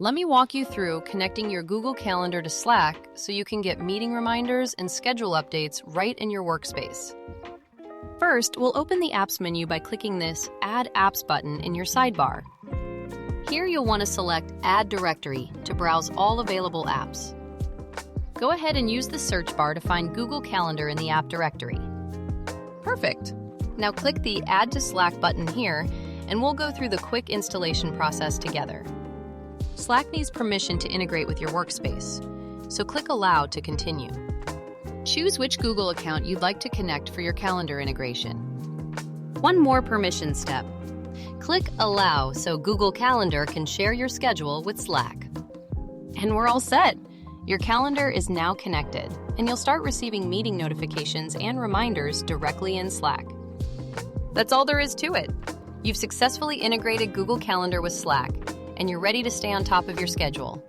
Let me walk you through connecting your Google Calendar to Slack so you can get meeting reminders and schedule updates right in your workspace. First, we'll open the Apps menu by clicking this Add Apps button in your sidebar. Here you'll want to select Add Directory to browse all available apps. Go ahead and use the search bar to find Google Calendar in the app directory. Perfect. Now click the Add to Slack button here, and we'll go through the quick installation process together. Slack needs permission to integrate with your workspace, so click Allow to continue. Choose which Google account you'd like to connect for your calendar integration. One more permission step. Click Allow so Google Calendar can share your schedule with Slack. And we're all set. Your calendar is now connected, and you'll start receiving meeting notifications and reminders directly in Slack. That's all there is to it. You've successfully integrated Google Calendar with Slack, and you're ready to stay on top of your schedule.